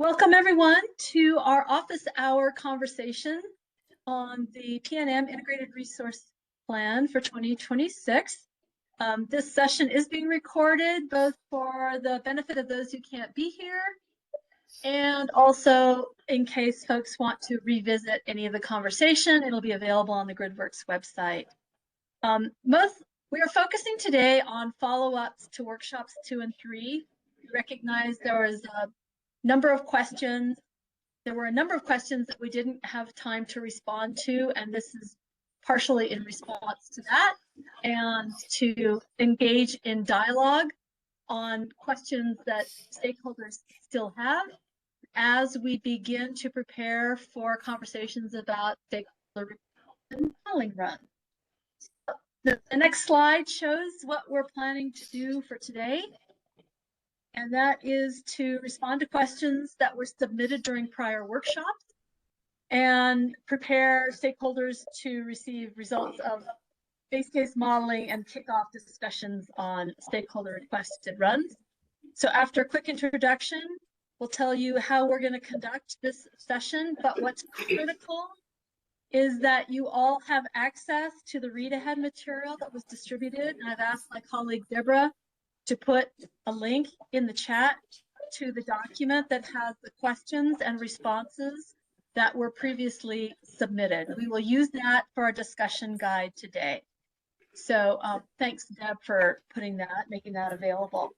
Welcome everyone to our office hour conversation on the PNM Integrated Resource Plan for 2026. This session is being recorded both for the benefit of those who can't be here and also in case folks want to revisit any of the conversation. It'll be available on the GridWorks website. We are focusing today on follow-ups to workshops 2 and 3. We recognize there was a number of questions. There were a number of questions that we didn't have time to respond to, and this is partially in response to that and to engage in dialogue on questions that stakeholders still have as we begin to prepare for conversations about stakeholder modeling run. The next slide shows what we're planning to do for today. And that is to respond to questions that were submitted during prior workshops and prepare stakeholders to receive results of base case modeling and kick off discussions on stakeholder requested runs. So after a quick introduction, we'll tell you how we're going to conduct this session, but what's critical is that you all have access to the read ahead material that was distributed. And I've asked my colleague Deborah to put a link in the chat to the document that has the questions and responses that were previously submitted. We will use that for our discussion guide today. So thanks, Deb, for making that available.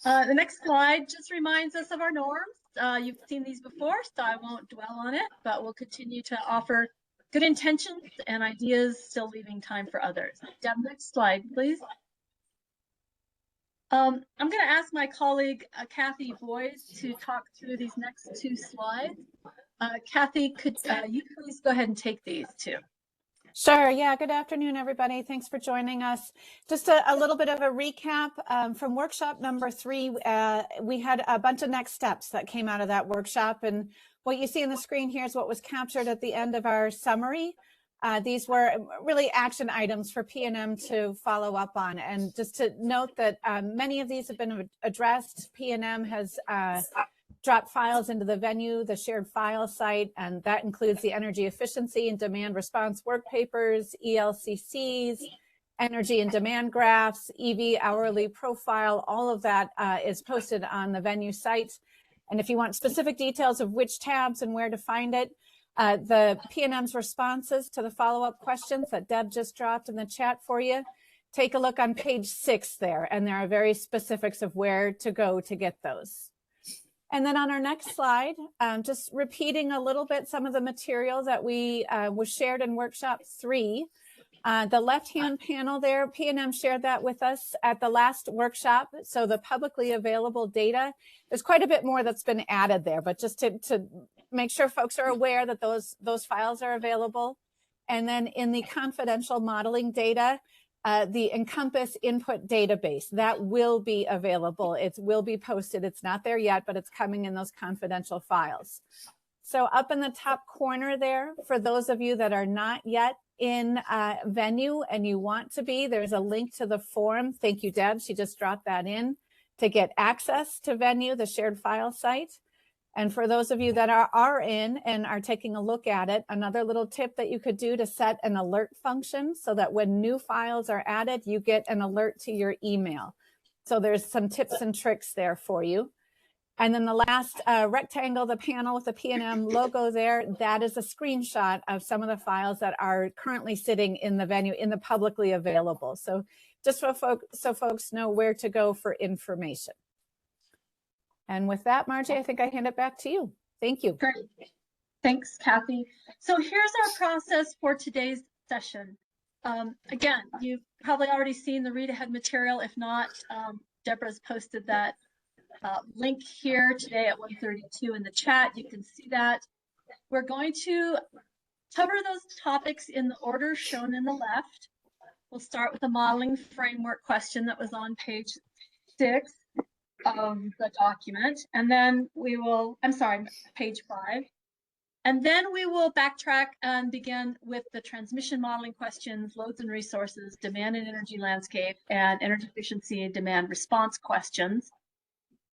The next slide just reminds us of our norms. You've seen these before, so I won't dwell on it, but we'll continue to offer good intentions and ideas, still leaving time for others. Deb, next slide, please. I'm going to ask my colleague, Kathy Boyd, to talk through these next 2 slides. Kathy, could you please go ahead and take these too? Sure. Yeah. Good afternoon, everybody. Thanks for joining us. Just a little bit of a recap from workshop number 3. We had a bunch of next steps that came out of that workshop. And what you see on the screen here is what was captured at the end of our summary. These were really action items for PNM to follow up on. And just to note that many of these have been addressed. PNM has dropped files into the venue, the shared file site, and that includes the energy efficiency and demand response work papers, ELCCs, energy and demand graphs, EV hourly profile. All of that is posted on the venue site. And if you want specific details of which tabs and where to find it, the PNM's responses to the follow-up questions that Deb just dropped in the chat for you, take a look on page 6 there, and there are very specifics of where to go to get those. And then on our next slide, just repeating a little bit some of the material that was shared in workshop 3. The left-hand panel there, PNM shared that with us at the last workshop. So the publicly available data, there's quite a bit more that's been added there, but just to make sure folks are aware that those files are available. And then in the confidential modeling data, the Encompass input database, that will be available. It will be posted. It's not there yet, but it's coming in those confidential files. So up in the top corner there, for those of you that are not yet in venue and you want to be, there's a link to the form. Thank you, Deb. She just dropped that in to get access to venue, the shared file site. And for those of you that are in and are taking a look at it, another little tip that you could do to set an alert function so that when new files are added, you get an alert to your email. So there's some tips and tricks there for you. And then the last rectangle, the panel with the PNM logo there, that is a screenshot of some of the files that are currently sitting in the venue, in the publicly available. So just so folks know where to go for information. And with that, Margie, I think I hand it back to you. Thank you. Great. Thanks, Kathy. So here's our process for today's session. Again, you've probably already seen the read ahead material. If not, Deborah's posted that link here today at 1:32 in the chat. You can see that. We're going to cover those topics in the order shown in the left. We'll start with the modeling framework question that was on page 6 of the document, and then we will, page 5. And then we will backtrack and begin with the transmission modeling questions, loads and resources, demand and energy landscape, and energy efficiency and demand response questions.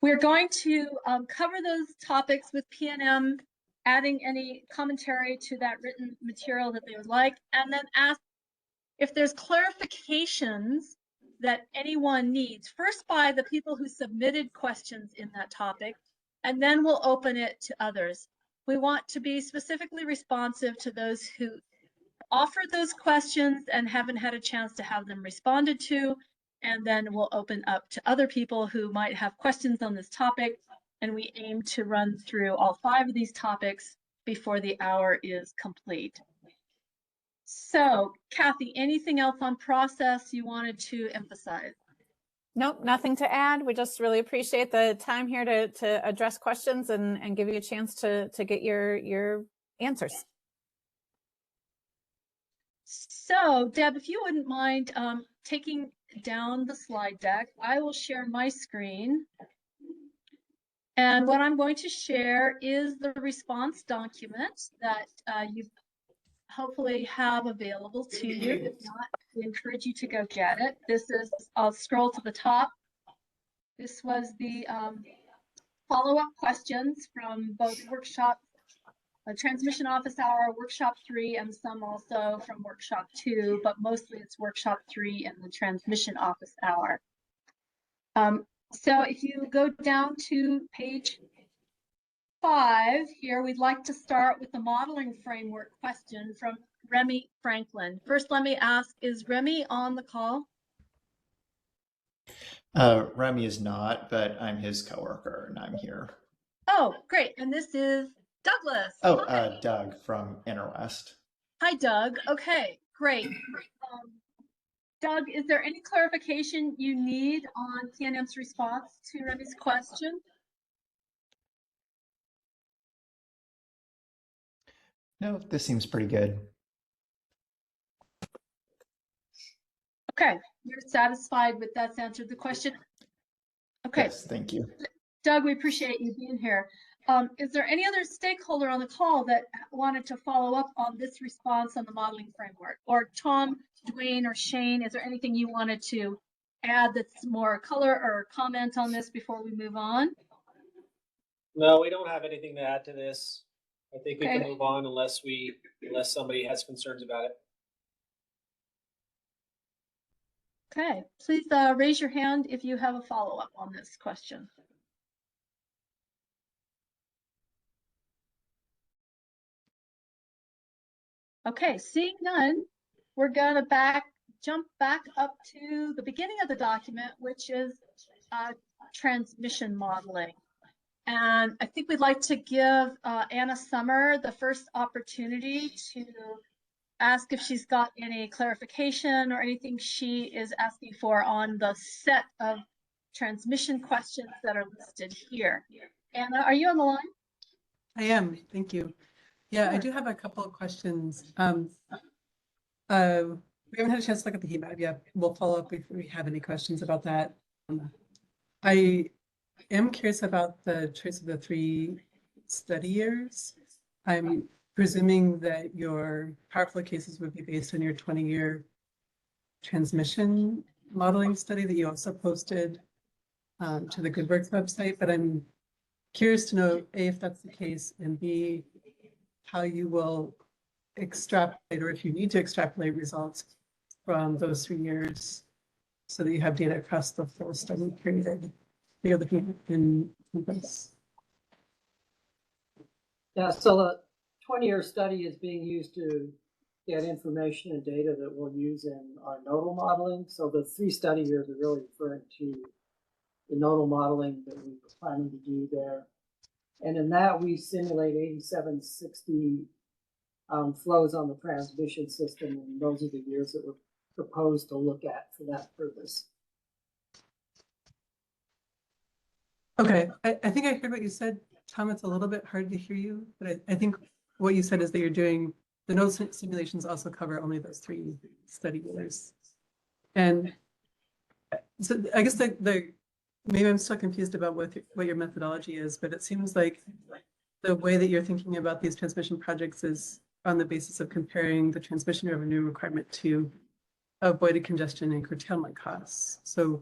We're going to cover those topics with PNM, adding any commentary to that written material that they would like, and then ask if there's clarifications that anyone needs, first by the people who submitted questions in that topic, and then we'll open it to others. We want to be specifically responsive to those who offered those questions and haven't had a chance to have them responded to, and then we'll open up to other people who might have questions on this topic, and we aim to run through all 5 of these topics before the hour is complete. So, Kathy, anything else on process you wanted to emphasize? Nope, nothing to add. We just really appreciate the time here to address questions and give you a chance to get your answers. So, Deb, if you wouldn't mind taking down the slide deck, I will share my screen. And what I'm going to share is the response document that you hopefully have available to you. If not, we encourage you to go get it. This is, I'll scroll to the top. This was the follow-up questions from both workshop, Transmission Office Hour, Workshop 3, and some also from Workshop 2, but mostly it's Workshop 3 and the Transmission Office Hour. So if you go down to page 5 here, we'd like to start with the modeling framework question from Remy Franklin. First, let me ask, is Remy on the call? Remy is not, but I'm his coworker and I'm here. Oh, great. And this is Douglas. Oh, Doug from Interwest. Hi, Doug. Okay, great. Doug, is there any clarification you need on PNM's response to Remy's question? No, this seems pretty good. Okay, you're satisfied with that's answered the question? Okay. Yes, thank you. Doug, we appreciate you being here. Is there any other stakeholder on the call that wanted to follow up on this response on the modeling framework? Or Tom, Dwayne, or Shane, is there anything you wanted to add that's more color or comment on this before we move on? No, we don't have anything to add to this. I think we Okay. can move on unless somebody has concerns about it. Okay, please raise your hand if you have a follow-up on this question. Okay, seeing none, we're gonna jump back up to the beginning of the document, which is transmission modeling. And I think we'd like to give Anna Summer the first opportunity to ask if she's got any clarification or anything she is asking for on the set of transmission questions that are listed here. Anna, are you on the line? I am, thank you. Yeah, I Sure. do have a couple of questions. We haven't had a chance to look at the heat map yet. We'll follow up if we have any questions about that. I am curious about the choice of the 3 study years. I'm presuming that your power flow cases would be based on your 20-year transmission modeling study that you also posted to the GoodWorks website, but I'm curious to know A, if that's the case, and B, how you will extrapolate, or if you need to extrapolate results from those 3 years so that you have data across the full study period. The other thing in this. Yeah, so the 20-year study is being used to get information and data that we'll use in our nodal modeling. So the 3 study years are really referring to the nodal modeling that we were planning to do there. And in that, we simulate 8760 flows on the transmission system, and those are the years that were proposed to look at for that purpose. Okay, I think I heard what you said, Tom. It's a little bit hard to hear you, but I think what you said is that you're doing the nodal simulations also cover only those 3 study years. And so I guess maybe I'm still confused about what your methodology is, but it seems like the way that you're thinking about these transmission projects is on the basis of comparing the transmission revenue requirement to avoided congestion and curtailment costs. So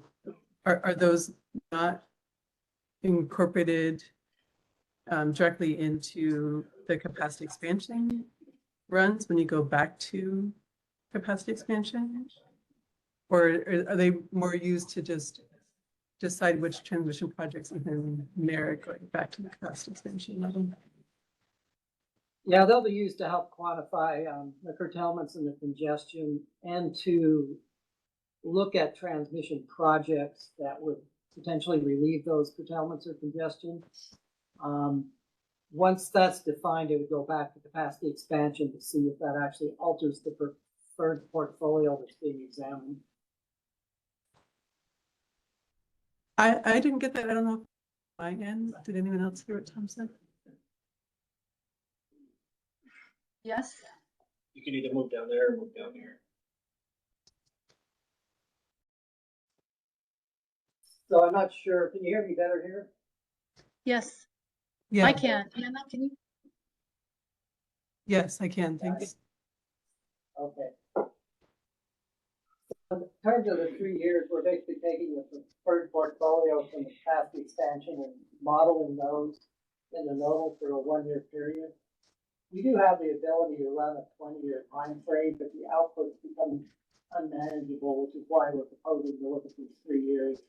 are those not incorporated directly into the capacity expansion runs when you go back to capacity expansion? Or are they more used to just decide which transmission projects and then merit going back to the capacity expansion level? Yeah, they'll be used to help quantify the curtailments and the congestion, and to look at transmission projects that would potentially relieve those curtailments or congestion. Once that's defined, it would go back to capacity expansion to see if that actually alters the preferred portfolio that's being examined. I didn't get that. I don't know. Again, did anyone else hear what Tom said? Yes, You can either move down there or move down here. So I'm not sure, can you hear me better here? yes, Yeah. I can. Anna, can you? Yes, I can. Thanks. Okay. In terms of the 3 years, we're basically taking the preferred portfolio from the capacity expansion and modeling those in the nodal for a 1-year period. We do have the ability to run a 20-year time frame, but the outputs become unmanageable, which is why we're proposing to look at these 3 years.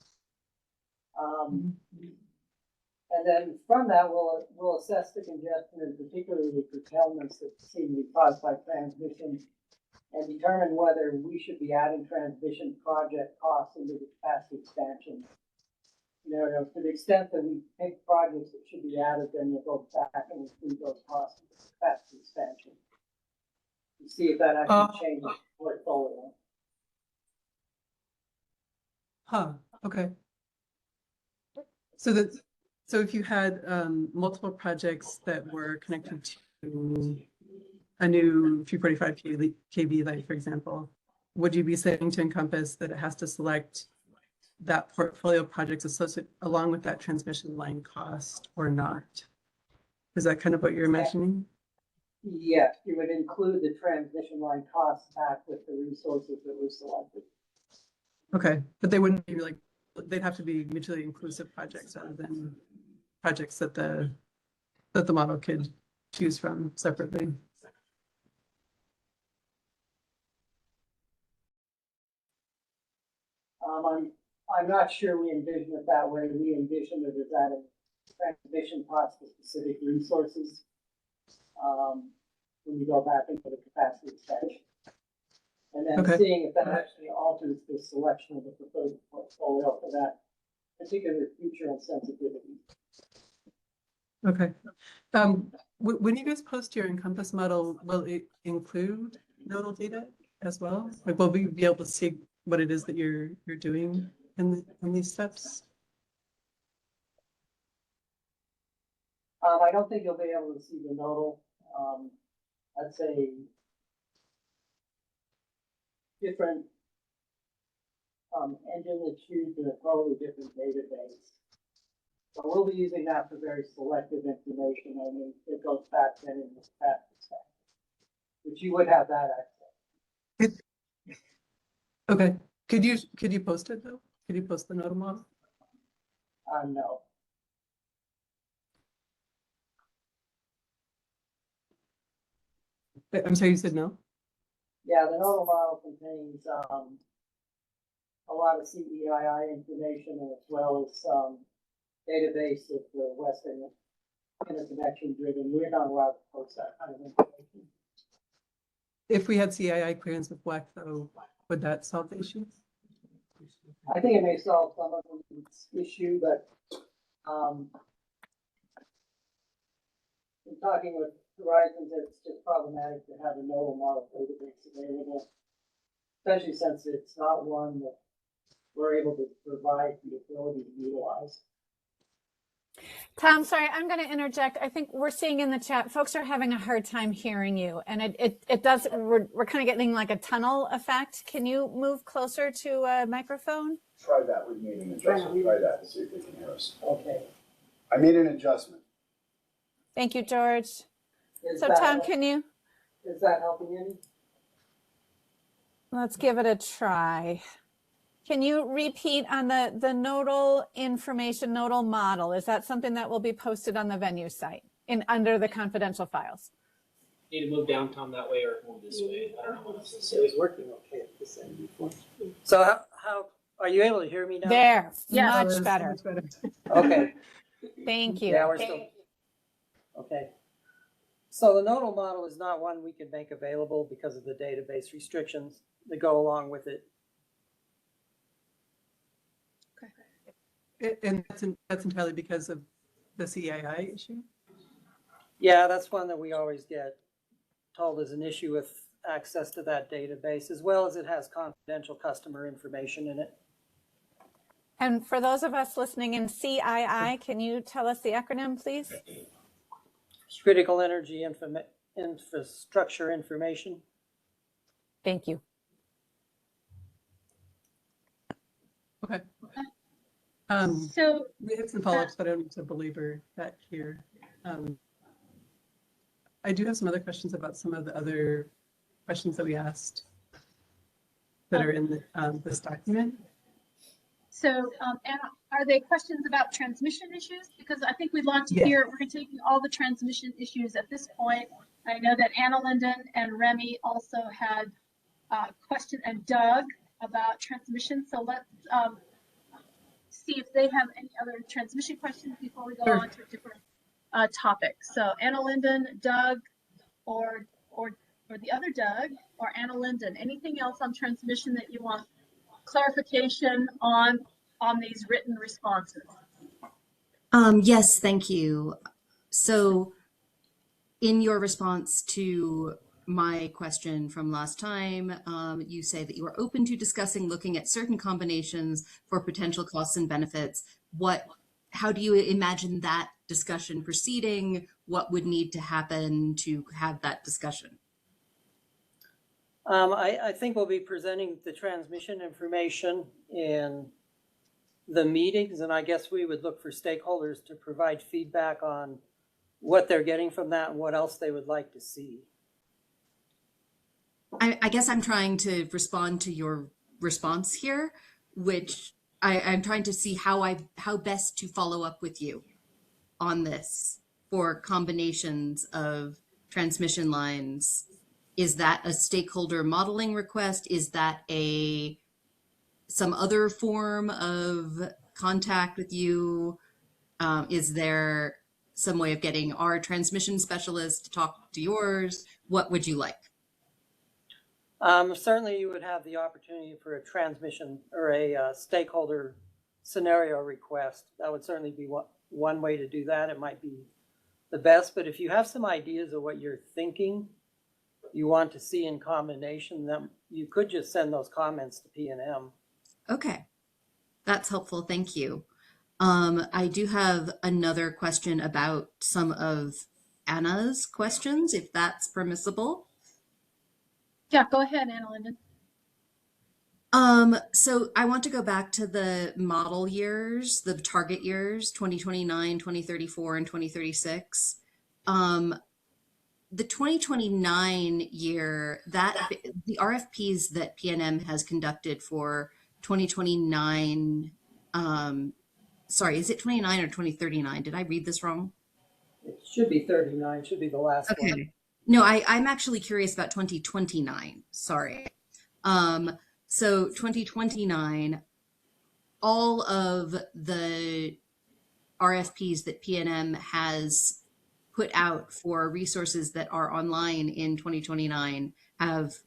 And then from that, we'll assess the congestion and particularly the curtailments that seem to be caused by transmission, and determine whether we should be adding transmission project costs into the capacity expansion. To the extent that we pick projects that should be added, then we'll go back and include those costs in the capacity expansion to see if that actually changes the portfolio. Okay. So if you had multiple projects that were connected to a new 345 kV line, for example, would you be saying to Encompass that it has to select that portfolio of projects associated along with that transmission line cost or not? Is that kind of what you're imagining? Yes, you would include the transmission line costs back with the resources that were selected. Okay, but they wouldn't be like, they'd have to be mutually inclusive projects rather than projects that the model could choose from separately. I'm not sure we envision it that way. We envision it as adding transmission costs to specific resources when you go back into the capacity expansion. And then seeing if that actually alters the selection of the proposed portfolio for that particular feature and sensitivity. Okay. When you guys post your Encompass model, will it include nodal data as well? Like, will we be able to see what it is that you're doing in these steps? I don't think you'll be able to see the nodal. I'd say different engine that's used in a totally different database. So we'll be using that for very selective information. I mean, it goes back then in the capacity expansion, but you would have that access. Okay. Could you post it though? Could you post the nodal model? No. I'm sorry, you said no? Yeah, the nodal model contains a lot of CEII information, as well as database of the Western interconnection driven. We're not allowed to post that kind of information. If we had CII clearance with WEC though, would that solve the issue? I think it may solve some of the issue, but in talking with Horizons, it's just problematic to have a nodal model database available, especially since it's not one that we're able to provide the ability to utilize. Tom, sorry, I'm going to interject. I think we're seeing in the chat, folks are having a hard time hearing you, and it does, we're kind of getting like a tunnel effect. Can you move closer to a microphone? Try that. We made an adjustment. Try that and see if they can hear us. Okay. I made an adjustment. Thank you, George. Is So that, Tom, can you? Is that helping any? Let's give it a try. Can you repeat on the nodal information, nodal model? Is that something that will be posted on the venue site under the confidential files? Need to move down, Tom, that way or move this way. I don't know what else to It say. was working okay at this end before. So how are you able to hear me now? There, Yes. Oh, much that's so better. much better. Okay. Thank you. Yeah, we're still. Okay. So the nodal model is not one we could make available because of the database restrictions that go along with it. And that's entirely because of the CII issue? Yeah, that's one that we always get told is an issue with access to that database, as well as it has confidential customer information in it. And for those of us listening in CII, can you tell us the acronym, please? Critical Energy Infrastructure Information. Thank you. Okay. So We have some follow-ups, but I don't need to belabor that here. I do have some other questions about some of the other questions that we asked that are in this document. So, Anna, are they questions about transmission issues? Because I think we'd like to Yeah. hear, we're taking all the transmission issues at this point. I know that Anna Linden and Remy also had a question, and Doug about transmission. So let's see if they have any other transmission questions before we go Sure. on to a different topic. So Anna Linden, Doug, or the other Doug, or Anna Linden, anything else on transmission that you want clarification on these written responses? Yes, thank you. So in your response to my question from last time, you say that you are open to discussing looking at certain combinations for potential costs and benefits. How do you imagine that discussion proceeding? What would need to happen to have that discussion? I think we'll be presenting the transmission information in the meetings, and I guess we would look for stakeholders to provide feedback on what they're getting from that and what else they would like to see. I guess I'm trying to respond to your response here, which I'm trying to see how best to follow up with you on this for combinations of transmission lines. Is that a stakeholder modeling request? Is that some other form of contact with you? Is there some way of getting our transmission specialist to talk to yours? What would you like? Certainly you would have the opportunity for a transmission or a stakeholder scenario request. That would certainly be one way to do that. It might be the best, but if you have some ideas of what you're thinking you want to see in combination, then you could just send those comments to P&M. Okay, that's helpful. Thank you. I do have another question about some of Anna's questions, if that's permissible. Yeah, go ahead, Anna Linden. So I want to go back to the model years, the target years, 2029, 2034, and 2036. The 2029 year, the RFPs that PNM has conducted for 2029, sorry, is it 29 or 2039? Did I read this wrong? It should be 39, should be the last one. Okay. No, I'm actually curious about 2029. Sorry. So 2029, all of the RFPs that PNM has put out for resources that are online in 2029 have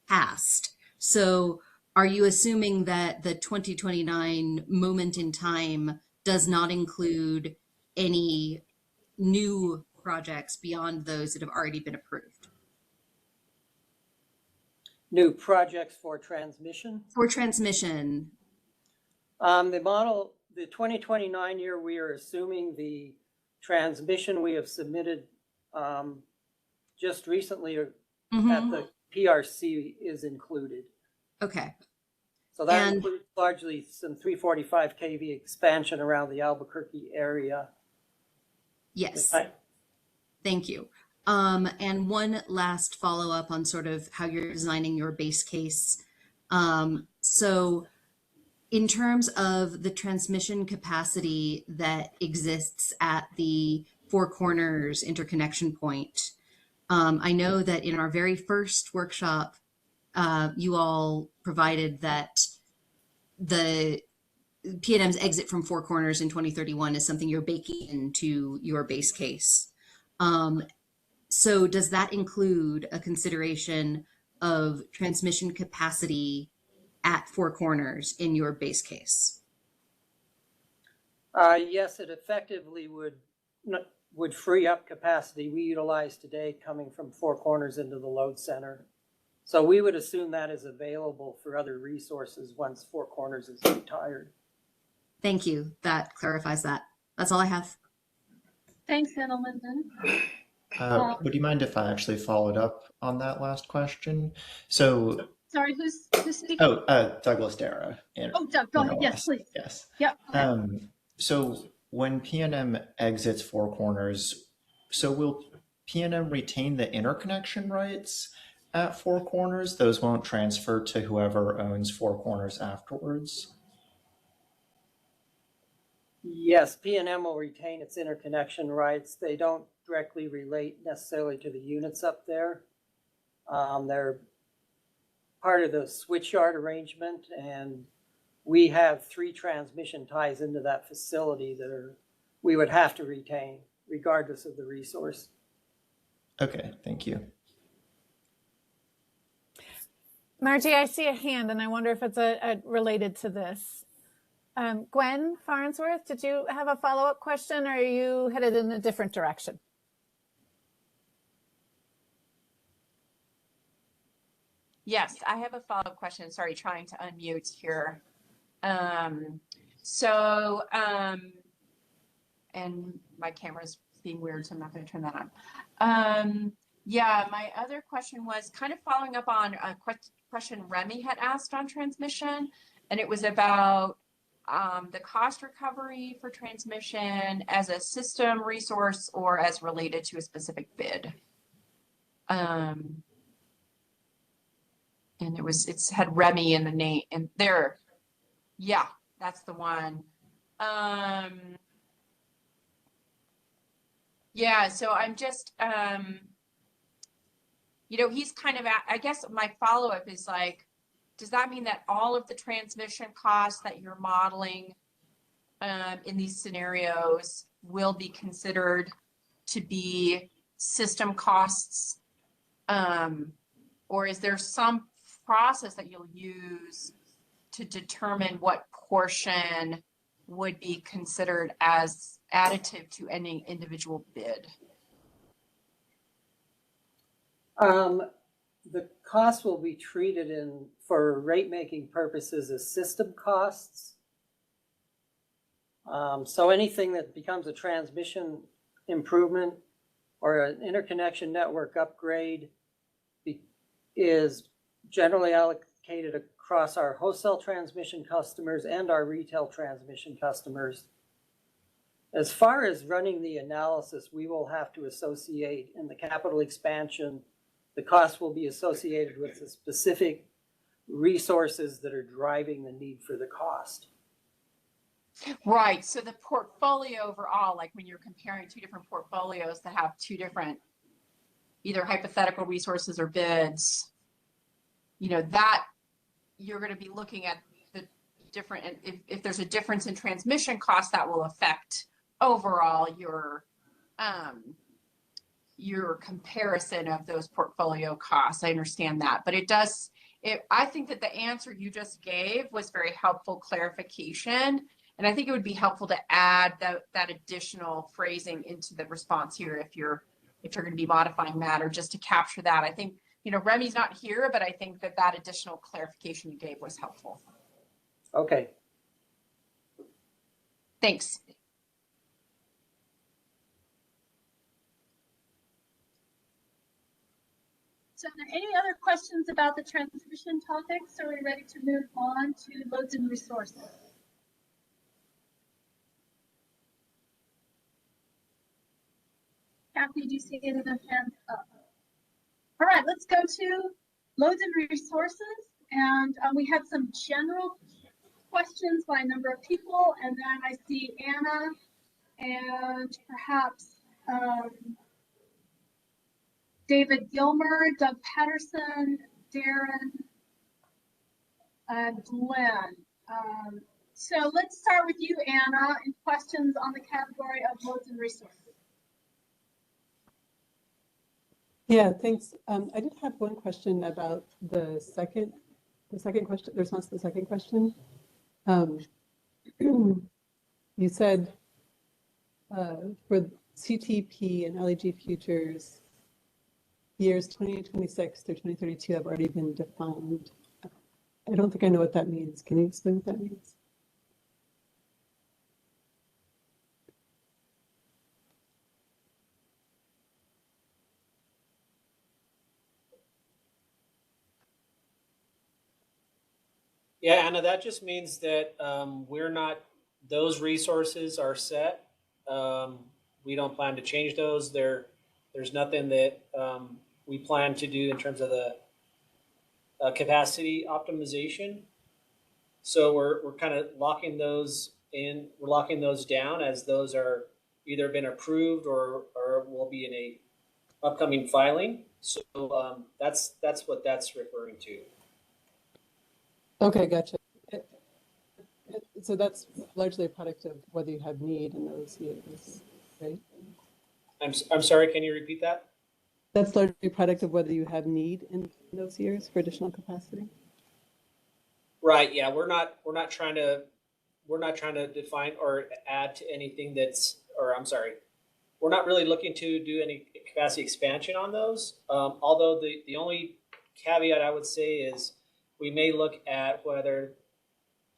passed. So are you assuming that the 2029 moment in time does not include any new projects beyond those that have already been approved? New projects for transmission? For transmission. The model, the 2029 year, we are assuming the transmission we have submitted just recently at the PRC is included. Okay. So that includes largely some 345 kV expansion around the Albuquerque area. Yes. Thank you. And one last follow-up on sort of how you're designing your base case. So in terms of the transmission capacity that exists at the Four Corners interconnection point, I know that in our very first workshop, you all provided that the PNM's exit from Four Corners in 2031 is something you're baking into your base case. So does that include a consideration of transmission capacity at Four Corners in your base case? Yes, it effectively would free up capacity we utilize today coming from Four Corners into the load center. So we would assume that is available for other resources once Four Corners is retired. Thank you. That clarifies that. That's all I have. Thanks, Anna Linden. Would you mind if I actually followed up on that last question? So, Sorry, who's speaking? Douglas Dara. Oh, Doug, go ahead. Yes, please. Yes. Yep. So when PNM exits Four Corners, so will PNM retain the interconnection rights at Four Corners? Those won't transfer to whoever owns Four Corners afterwards? Yes, PNM will retain its interconnection rights. They don't directly relate necessarily to the units up there. They're part of the switch yard arrangement, and we have 3 transmission ties into that facility that we would have to retain regardless of the resource. Okay, thank you. Margie, I see a hand, and I wonder if it's related to this. Gwen Farnsworth, did you have a follow-up question, or are you headed in a different direction? Yes, I have a follow-up question. Sorry, trying to unmute here. And my camera's being weird, so I'm not going to turn that on. Yeah, my other question was kind of following up on a question Remy had asked on transmission, and it was about the cost recovery for transmission as a system resource or as related to a specific bid. And it's had Remy in the name, and there, yeah, that's the one. Yeah, so I'm just, he's kind of, I guess my follow-up is like, does that mean that all of the transmission costs that you're modeling in these scenarios will be considered to be system costs? Or is there some process that you'll use to determine what portion would be considered as additive to any individual bid? The costs will be treated for rate-making purposes as system costs. So anything that becomes a transmission improvement or an interconnection network upgrade is generally allocated across our wholesale transmission customers and our retail transmission customers. As far as running the analysis, we will have to associate in the capital expansion, the cost will be associated with the specific resources that are driving the need for the cost. Right, so the portfolio overall, like when you're comparing 2 different portfolios that have 2 different either hypothetical resources or bids, that you're going to be looking at the different, if there's a difference in transmission costs, that will affect overall your comparison of those portfolio costs. I understand that, but I think that the answer you just gave was very helpful clarification. And I think it would be helpful to add that additional phrasing into the response here if you're going to be modifying that, or just to capture that. I think, Remy's not here, but I think that additional clarification you gave was helpful. Okay. Thanks. So any other questions about the transmission topics? Are we ready to move on to loads and resources? Kathy, do you see any other hands up? All right, let's go to loads and resources. And we have some general questions by a number of people, and then I see Anna and perhaps David Gilmer, Doug Patterson, Darren, and Glenn. So let's start with you, Anna, and questions on the category of loads and resources. Yeah, thanks. I did have one question about the second question, the response to the second question. You said for CTP and LEG futures, years 2026 through 2032 have already been defined. I don't think I know what that means. Can you explain what that means? Yeah, Anna, that just means that we're not, those resources are set. We don't plan to change those. There's nothing that we plan to do in terms of the capacity optimization. So we're kind of locking those in, we're locking those down as those are either been approved or will be in a upcoming filing. So that's what that's referring to. Okay, gotcha. So that's largely a product of whether you have need in those years, right? I'm sorry, can you repeat that? That's largely a product of whether you have need in those years for additional capacity. Right. Yeah, we're not trying to define or add to anything that's, or I'm sorry, we're not really looking to do any capacity expansion on those. Although the only caveat I would say is we may look at whether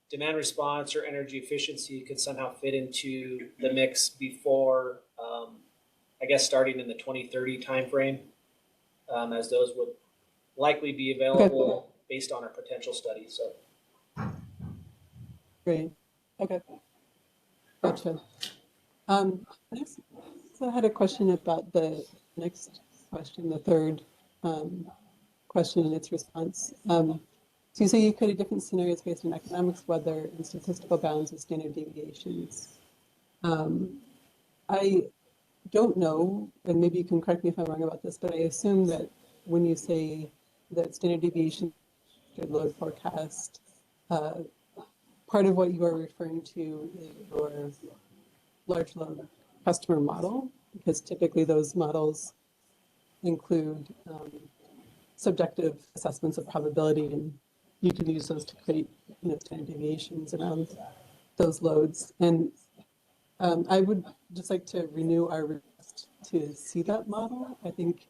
demand response or energy efficiency could somehow fit into the mix before, I guess, starting in the 2030 timeframe, as those would likely be available based on our potential study. So. Great. Okay. Gotcha. Next, so I had a question about the next question, the third question and its response. So you say you created different scenarios based on economics, weather, and statistical bounds of standard deviations. I don't know, and maybe you can correct me if I'm wrong about this, but I assume that when you say that standard deviation should load forecast, part of what you are referring to is your large load customer model, because typically those models include subjective assessments of probability, and you can use those to create, standard deviations around those loads. And I would just like to renew our request to see that model. I think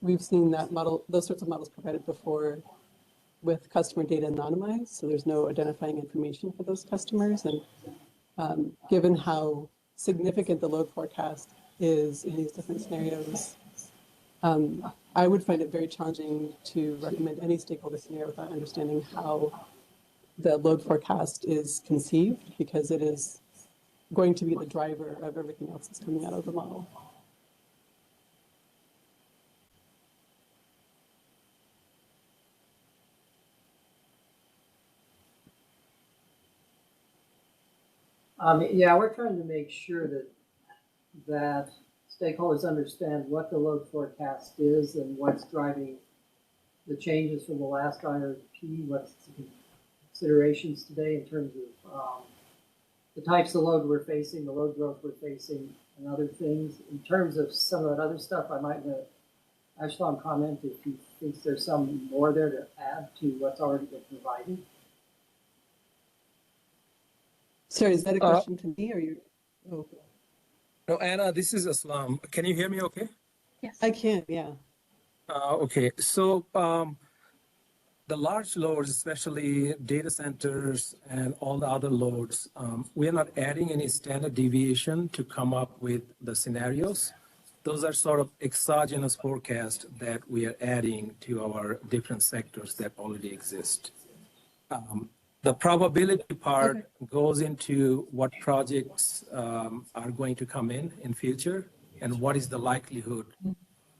we've seen that model, those sorts of models provided before with customer data anonymized, so there's no identifying information for those customers. And given how significant the load forecast is in these different scenarios, I would find it very challenging to recommend any stakeholder scenario without understanding how the load forecast is conceived, because it is going to be the driver of everything else that's coming out of the model. Yeah, we're trying to make sure that stakeholders understand what the load forecast is and what's driving the changes from the last IRP, what's the considerations today in terms of the types of load we're facing, the load growth we're facing, and other things. In terms of some of that other stuff, I might let Ashlon comment if he thinks there's some more there to add to what's already been provided. Sorry, is that a question to me or you? Oh. No, Anna, this is Aslam. Can you hear me okay? Yes. I can, yeah. Okay, so the large loads, especially data centers and all the other loads, we are not adding any standard deviation to come up with the scenarios. Those are sort of exogenous forecasts that we are adding to our different sectors that already exist. The probability part goes into what projects are going to come in future, and what is the likelihood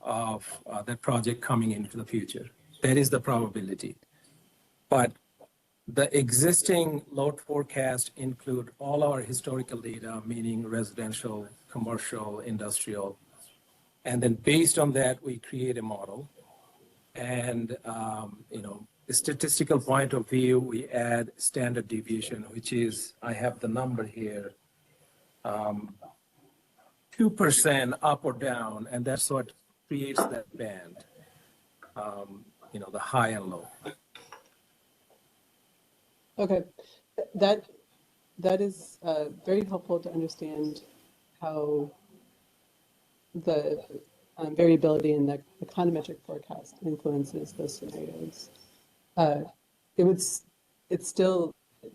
of that project coming into the future. That is the probability. But The existing load forecast include all our historical data, meaning residential, commercial, industrial. And then based on that, we create a model. And, a statistical point of view, we add standard deviation, which is, I have the number here, 2% up or down, and that's what creates that band, the high and low. Okay, that is very helpful to understand how the variability in the econometric forecast influences those scenarios. It's still,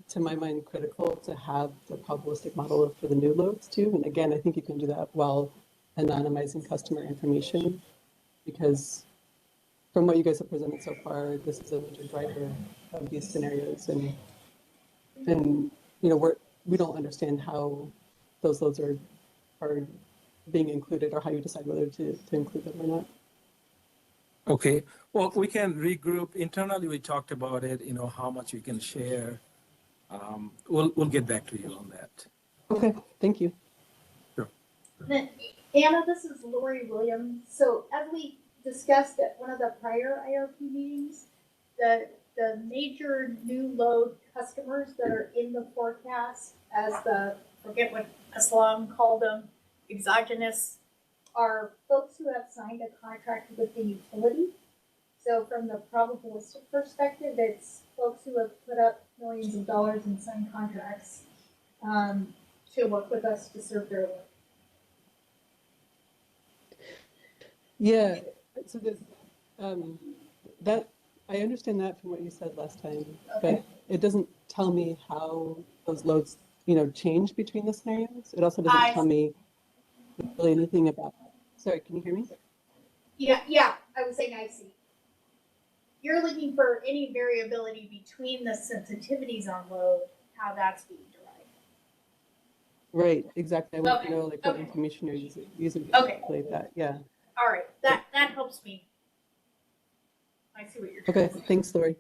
to my mind, critical to have the probabilistic model for the new loads too. And again, I think you can do that while anonymizing customer information, because from what you guys have presented so far, this is a major driver of these scenarios. And we don't understand how those loads are being included, or how you decide whether to include them or not. Okay, well, we can regroup. Internally, we talked about it, how much you can share. We'll get back to you on that. Okay, thank you. Sure. Then, Anna, this is Lori Williams. So as we discussed at one of the prior IRP meetings, the major new load customers that are in the forecast as forget what Aslam called them, exogenous, are folks who have signed a contract with the utility. So from the probabilistic perspective, it's folks who have put up millions of dollars in signed contracts to work with us to serve their load. Yeah, so that I understand that from what you said last time, but it doesn't tell me how those loads, change between the scenarios. It also doesn't tell me really anything about. Sorry, can you hear me? Yeah, I was saying I see. You're looking for any variability between the sensitivities on load, how that's being derived. Right, exactly. I want to know what information you're using to calculate that. Yeah. All right, that helps me. I see what you're doing. Okay, thanks, Lori.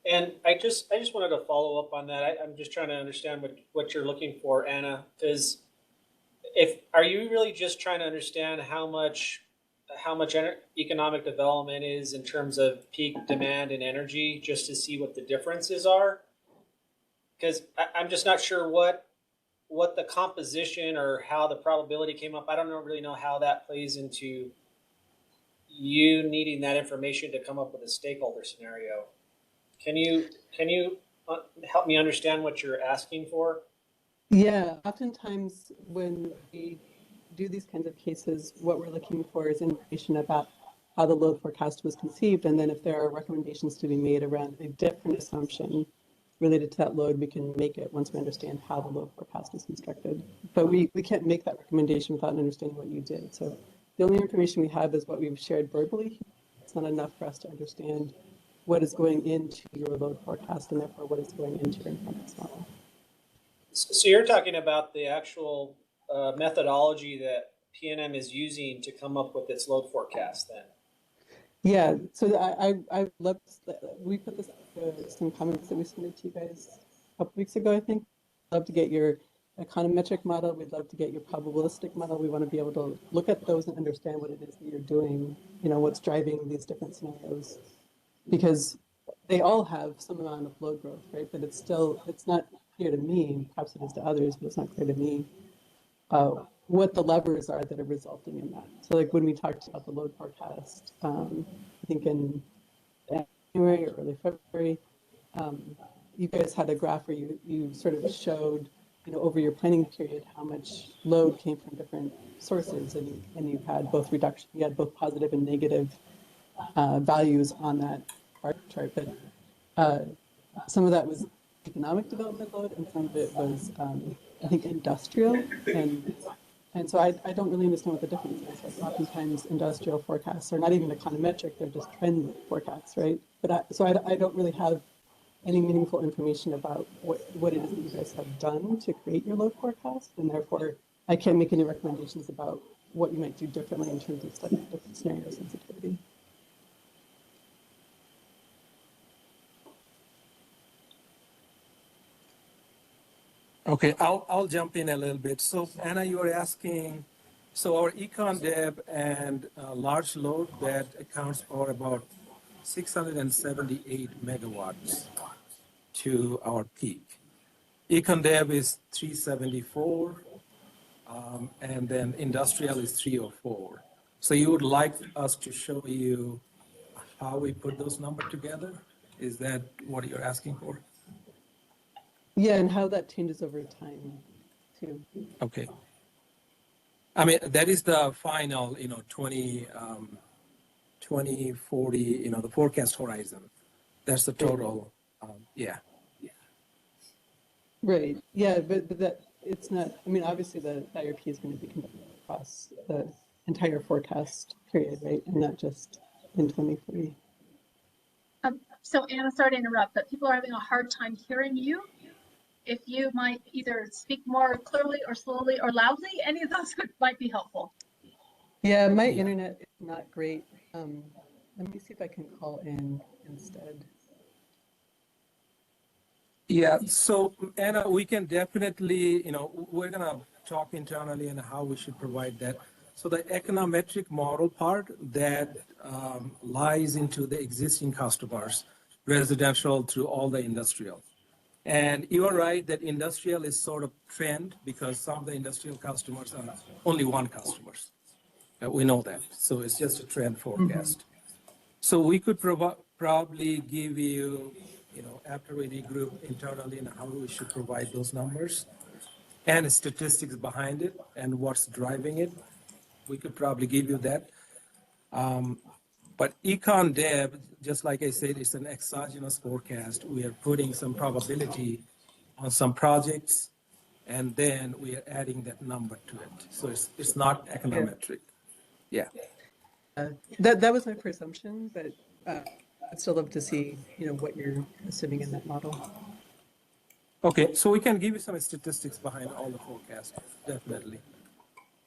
And I just wanted to follow up on that. I'm just trying to understand what you're looking for, Anna. Are you really just trying to understand how much economic development is in terms of peak demand and energy, just to see what the differences are? Because I'm just not sure what the composition or how the probability came up. I don't really know how that plays into you needing that information to come up with a stakeholder scenario. Can you help me understand what you're asking for? Yeah, oftentimes when we do these kinds of cases, what we're looking for is information about how the load forecast was conceived, and then if there are recommendations to be made around a different assumption related to that load, we can make it once we understand how the load forecast is constructed. But we can't make that recommendation without understanding what you did. So the only information we have is what we've shared verbally. It's not enough for us to understand what is going into your load forecast and therefore what is going into your informatics model. So you're talking about the actual methodology that PNM is using to come up with its load forecast then? Yeah, so I love, we put this some comments that we submitted to you guys a couple weeks ago, I think. Love to get your econometric model. We'd love to get your probabilistic model. We want to be able to look at those and understand what it is that you're doing, what's driving these different scenarios. Because they all have some amount of load growth, right? But it's not clear to me, perhaps it is to others, but it's not clear to me what the levers are that are resulting in that. So like when we talked about the load forecast, I think in January or early February, you guys had a graph where you sort of showed, over your planning period, how much load came from different sources, and you had both positive and negative values on that bar chart. But some of that was economic development load, and some of it was, I think, industrial. And so I don't really understand what the difference is. Like oftentimes industrial forecasts are not even econometric, they're just trend forecasts, right? But I don't really have any meaningful information about what it is that you guys have done to create your load forecast, and therefore I can't make any recommendations about what you might do differently in terms of studying different scenario sensitivity. Okay, I'll jump in a little bit. So Anna, you were asking, so our Econ Deb and large load that accounts for about 678 megawatts to our peak. Econ Deb is 374, and then industrial is 304. So you would like us to show you how we put those numbers together? Is that what you're asking for? Yeah, and how that changes over time too. Okay. I mean, that is the final, 2040, the forecast horizon. That's the total, yeah. Right. Yeah, but that it's not. I mean, obviously the IRP is going to be conducted across the entire forecast period, right, and not just in 2040. So Anna, sorry to interrupt, but people are having a hard time hearing you. If you might either speak more clearly or slowly or loudly, any of those might be helpful. Yeah, my internet is not great. Let me see if I can call in instead. Yeah, so Anna, we can definitely, we're gonna talk internally on how we should provide that. So the econometric model part that lies into the existing customers, residential through all the industrial. And you are right that industrial is sort of trend because some of the industrial customers are only one customers. We know that. So it's just a trend forecast. So we could probably give you, after we regroup internally and how we should provide those numbers and statistics behind it and what's driving it. We could probably give you that. But Econ Deb, just like I said, it's an exogenous forecast. We are putting some probability on some projects, and then we are adding that number to it. So it's not econometric. Yeah. That was my presumption, but I'd still love to see, what you're assuming in that model. Okay, so we can give you some statistics behind all the forecasts, definitely.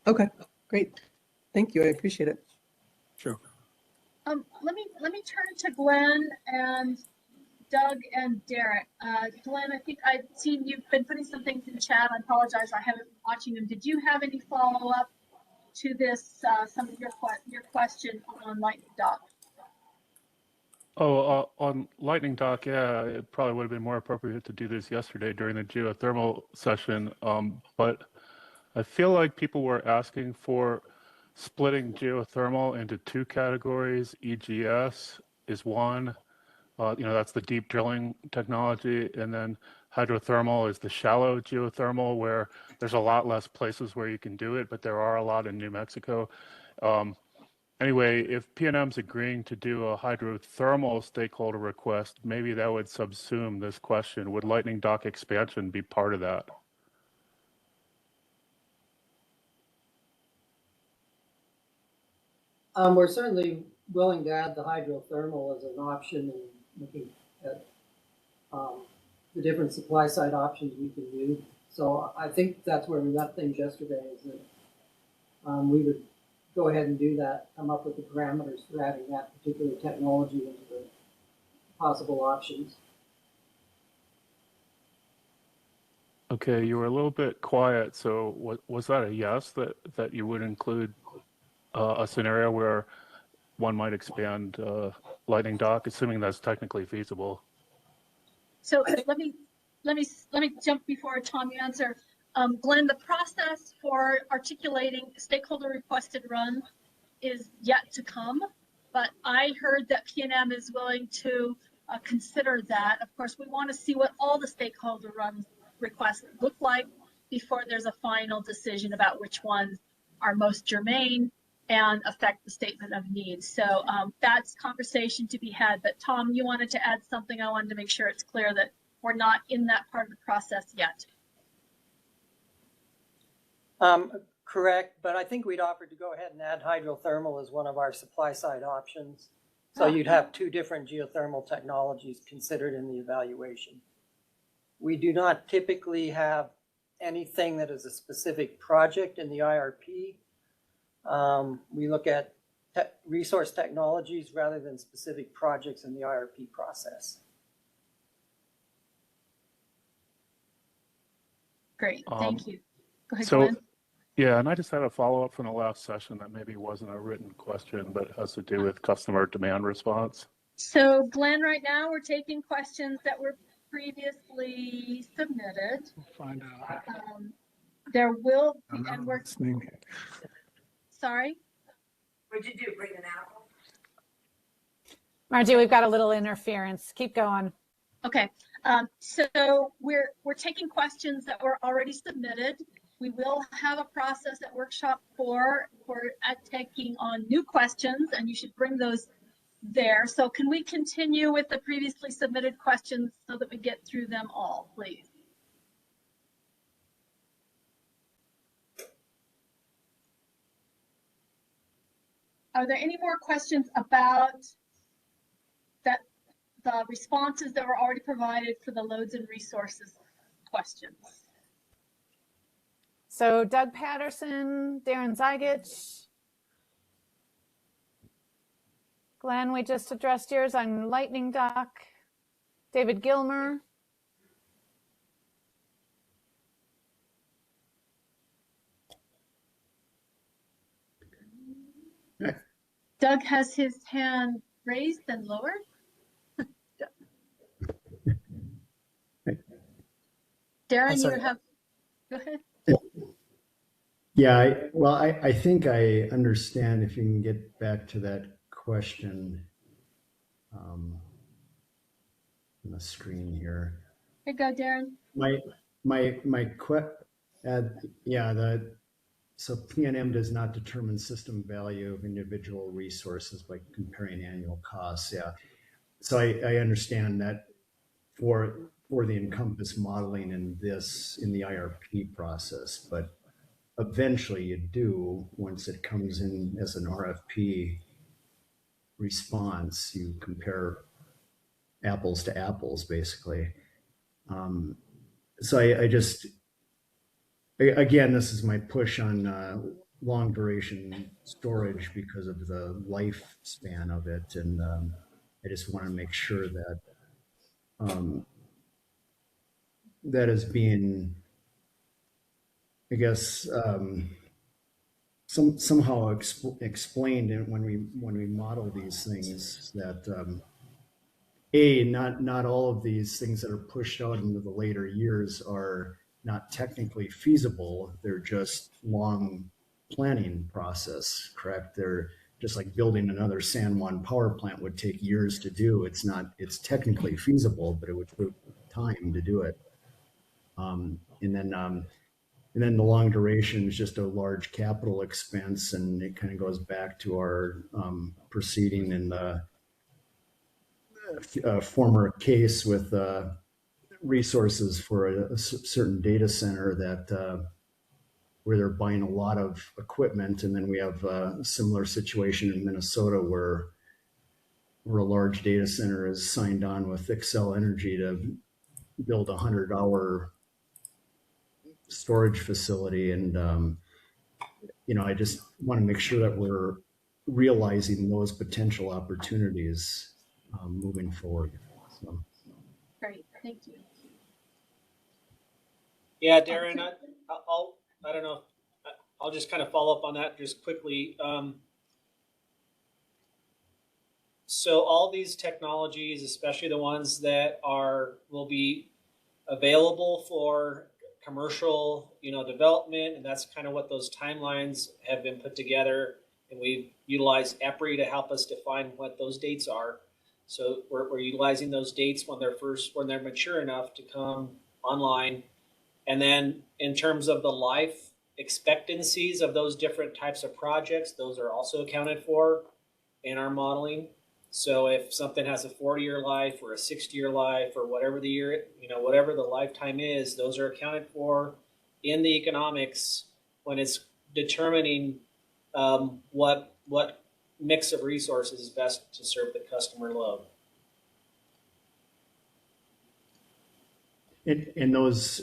Okay, great. Thank you. I appreciate it. Sure. Let me turn to Glenn and Doug and Derek. Glenn, I think I've seen you've been putting some things in chat. I apologize, I haven't been watching them. Did you have any follow-up to this, some of your question on Lightning Dock? Oh, on Lightning Dock, yeah, it probably would have been more appropriate to do this yesterday during the geothermal session. But I feel like people were asking for splitting geothermal into two categories. EGS is one, that's the deep drilling technology, and then hydrothermal is the shallow geothermal, where there's a lot less places where you can do it, but there are a lot in New Mexico. Anyway, if PNM's agreeing to do a hydrothermal stakeholder request, maybe that would subsume this question. Would Lightning Dock expansion be part of that? We're certainly willing to add the hydrothermal as an option and looking at the different supply side options we can do. So I think that's where we left things yesterday, is that we would go ahead and do that, come up with the parameters for adding that particular technology into the possible options. Okay, you were a little bit quiet. So was that a yes, that you would include a scenario where one might expand Lightning Dock, assuming that's technically feasible? So let me jump before Tom you answer. Glenn, the process for articulating stakeholder requested run is yet to come, but I heard that PNM is willing to consider that. Of course, we want to see what all the stakeholder run requests look like before there's a final decision about which ones are most germane and affect the statement of needs. So that's conversation to be had. But Tom, you wanted to add something. I wanted to make sure it's clear that we're not in that part of the process yet. Correct, but I think we'd offered to go ahead and add hydrothermal as one of our supply side options. So you'd have two different geothermal technologies considered in the evaluation. We do not typically have anything that is a specific project in the IRP. We look at resource technologies rather than specific projects in the IRP process. Great, thank you. Go ahead, So, Glenn. yeah, and I just had a follow-up from the last session that maybe wasn't a written question, but it has to do with customer demand response. So Glenn, right now we're taking questions that were previously submitted. We'll find out. There will be, I'm and not we're, listening. sorry? What'd you do, bring an apple? Margie, we've got a little interference. Keep going. Okay, so we're taking questions that were already submitted. We will have a process at workshop 4 for taking on new questions, and you should bring those there. So can we continue with the previously submitted questions so that we get through them all, please? Are there any more questions about that, the responses that were already provided for the loads and resources questions? So Doug Patterson, Darren Zygich. Glenn, we just addressed yours on Lightning Dock. David Gilmer. Doug has his hand raised and lowered. Darren, you have, go ahead. Yeah, I think I understand. If you can get back to that question on the screen here. Here you go, Darren. So PNM does not determine system value of individual resources by comparing annual costs. Yeah, so I understand that for the Encompass modeling in the IRP process, but eventually you do, once it comes in as an RFP response, you compare apples to apples, basically. So I just, again, this is my push on long duration storage because of the lifespan of it. And I just want to make sure that that is being, I guess, somehow explained when we model these things, that not all of these things that are pushed out into the later years are not technically feasible. They're just long planning process, correct? They're just like building another San Juan power plant would take years to do. It's technically feasible, but it would take time to do it. And then the long duration is just a large capital expense, and it kind of goes back to our proceeding in the former case with resources for a certain data center that where they're buying a lot of equipment. And then we have a similar situation in Minnesota where a large data center is signed on with Xcel Energy to build a 100-hour storage facility. And, I just want to make sure that we're realizing those potential opportunities moving forward. So. Great, thank you. Yeah, Darren, I don't know. I'll just kind of follow up on that just quickly. So all these technologies, especially the ones that will be available for commercial, development, and that's kind of what those timelines have been put together. And we've utilized EPRI to help us define what those dates are. So we're utilizing those dates when they're mature enough to come online. And then in terms of the life expectancies of those different types of projects, those are also accounted for in our modeling. So if something has a 40-year life or a 60-year life or whatever the year, whatever the lifetime is, those are accounted for in the economics when it's determining what mix of resources is best to serve the customer load. And those,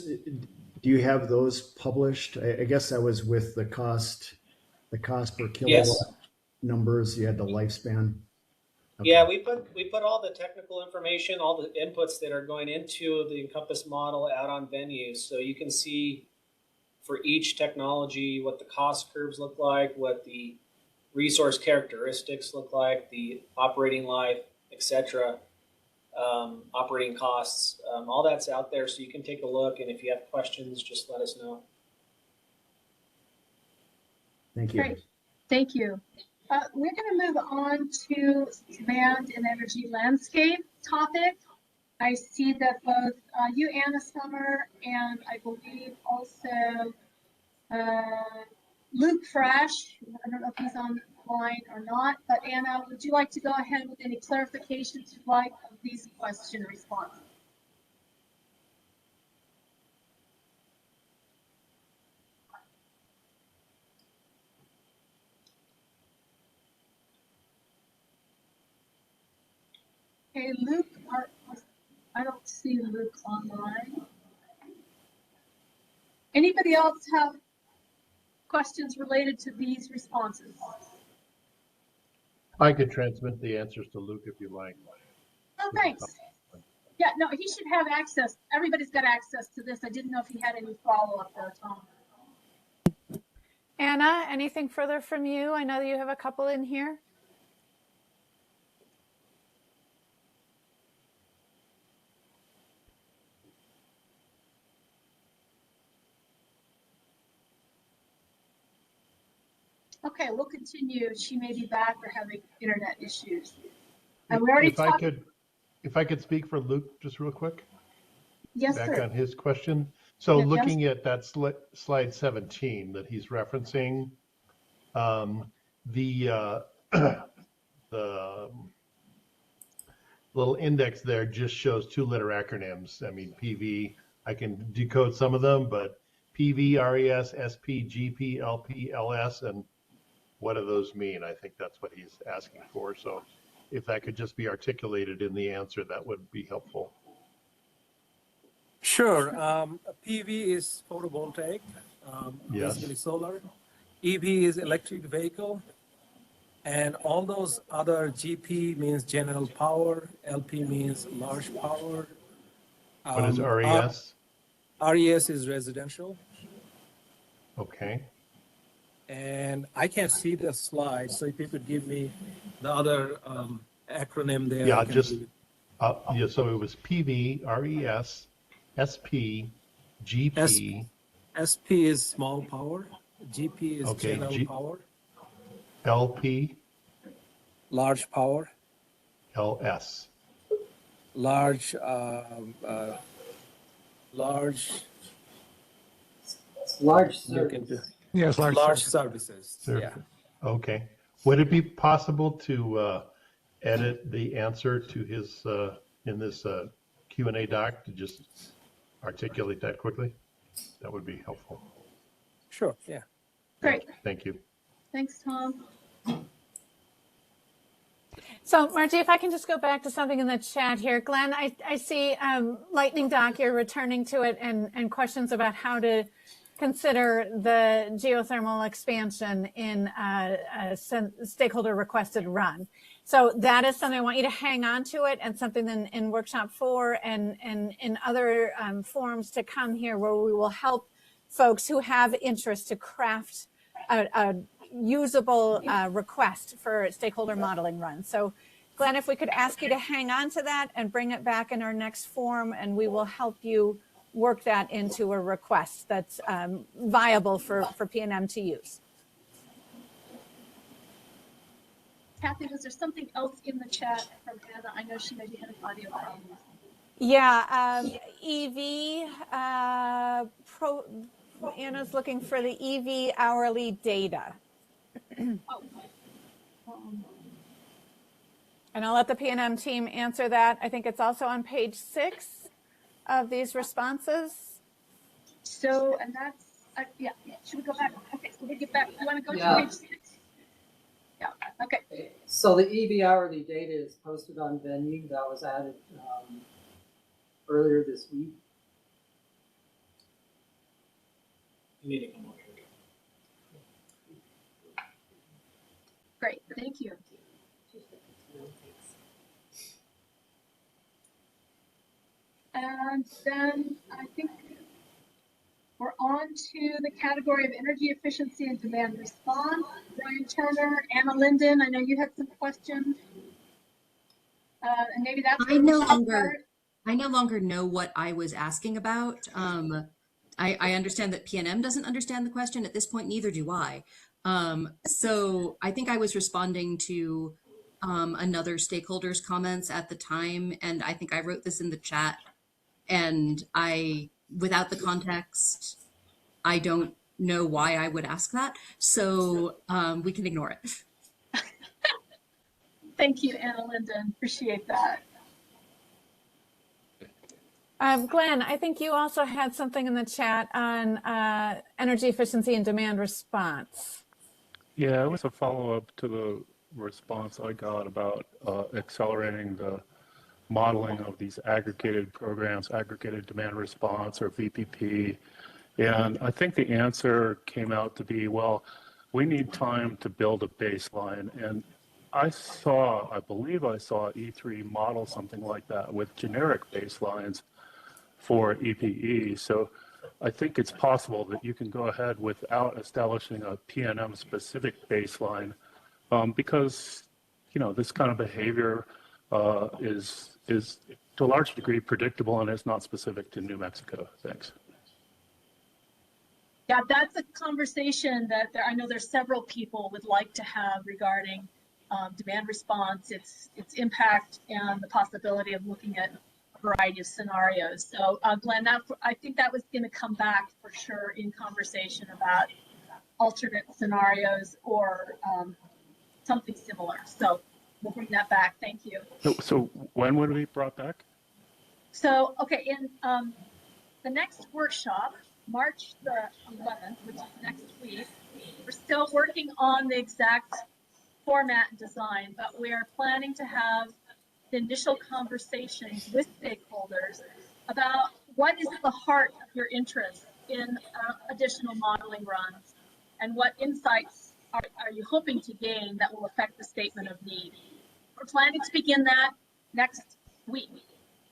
do you have those published? I guess that was with the cost per kilowatt numbers. You had the lifespan. Yeah, we put all the technical information, all the inputs that are going into the Encompass model out on Venue, so you can see for each technology what the cost curves look like, what the resource characteristics look like, the operating life, etc., operating costs. All that's out there, so you can take a look. And if you have questions, just let us know. Thank you. Great, thank you. We're going to move on to demand and energy landscape topic. I see that both you, Anna Summer, and I believe also Luke Fresh, I don't know if he's online or not, but Anna, would you like to go ahead with any clarifications you'd like of these question responses? Okay, Luke, I don't see Luke online. Anybody else have questions related to these responses? I could transmit the answers to Luke if you like. Oh, thanks. Yeah, no, he should have access. Everybody's got access to this. I didn't know if he had any follow-up though, Tom. Anna, anything further from you? I know you have a couple in here. Okay, we'll continue. She may be back or having internet issues. And we already talked. If I could speak for Luke just real quick. Yes, back sir. on his question. So Yes. looking at that slide 17 that he's referencing, the little index there just shows 2-letter acronyms. I mean, PV, I can decode some of them, but PV, RES, SP, GP, LP, LS, and what do those mean? I think that's what he's asking for. So if that could just be articulated in the answer, that would be helpful. Sure. PV is photovoltaic, Yes. basically solar. EV is electric vehicle. And all those other GP means general power, LP means large power. What is RES? RES is residential. Okay. And I can't see the slide, so if you could give me the other acronym there. Yeah, I can just, read yeah, so it was PV, RES, SP, GP. SP is small power. GP is Okay, general power. LP, Large power. LS. Large service. Yes, large services. Yeah. Okay. Would it be possible to edit the answer to his in this Q&A doc to just articulate that quickly? That would be helpful. Sure. Yeah. Great. Thank you. Thanks, Tom. So Margie, if I can just go back to something in the chat here. Glenn, I see Lightning Doc, you're returning to it and questions about how to consider the geothermal expansion in a stakeholder requested run. So that is something I want you to hang on to it, and something in workshop 4 and in other forums to come here where we will help folks who have interest to craft a usable request for stakeholder modeling run. So Glenn, if we could ask you to hang on to that and bring it back in our next forum, and we will help you work that into a request that's viable for PNM to use. Kathy, was there something else in the chat from Anna? I know she maybe had an audio problem. Yeah, EV, Anna's looking for the EV hourly data. And I'll let the PNM team answer that. I think it's also on page 6 of these responses. So, and that's, yeah, should we go back? Okay, so we get back. You want to go to page 6? Yeah, okay. So the EV hourly data is posted on Venue. That was added earlier this week. Great, thank you. And then I think we're on to the category of energy efficiency and demand response. Brian Turner, Anna Linden, I know you had some questions. And maybe that's I no longer know what I was asking about. I understand that PNM doesn't understand the question at this point, neither do I. So I think I was responding to another stakeholder's comments at the time, and I think I wrote this in the chat, and without the context, I don't know why I would ask that, so we can ignore it. Thank you, Anna Linden, appreciate that. Glenn, I think you also had something in the chat on energy efficiency and demand response. Yeah, it was a follow-up to the response I got about accelerating the modeling of these aggregated programs, aggregated demand response, or VPP. And I think the answer came out to be, well, we need time to build a baseline. And I believe I saw E3 model something like that with generic baselines for EPE. So I think it's possible that you can go ahead without establishing a PNM specific baseline because, you know, this kind of behavior is to a large degree predictable and it's not specific to New Mexico. Thanks. Yeah, that's a conversation that I know there's several people would like to have regarding demand response, its impact, and the possibility of looking at a variety of scenarios. So Glenn, I think that was going to come back for sure in conversation about alternate scenarios or something similar. So we'll bring that back. Thank you. So when would it be brought back? So, okay, in the next workshop, March the 11th, which is next week, we're still working on the exact format and design, but we're planning to have the initial conversations with stakeholders about what is at the heart of your interest in additional modeling runs and what insights are you hoping to gain that will affect the statement of need. We're planning to begin that next week.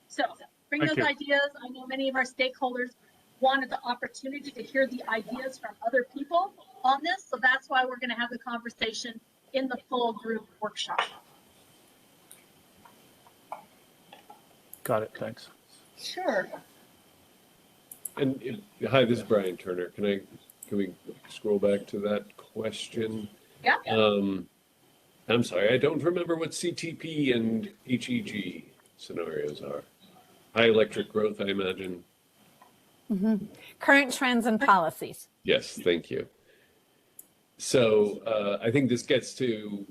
So bring those ideas. I know many of our stakeholders wanted the opportunity to hear the ideas from other people on this. So that's why we're going to have the conversation in the full group workshop. Got it. Thanks. Sure. And hi, this is Brian Turner. Can we scroll back to that question? Yeah. I'm sorry, I don't remember what CTP and HEG scenarios are. High electric growth, I imagine. Mm-hmm. Current trends and policies. Yes, thank you. So I think this gets to,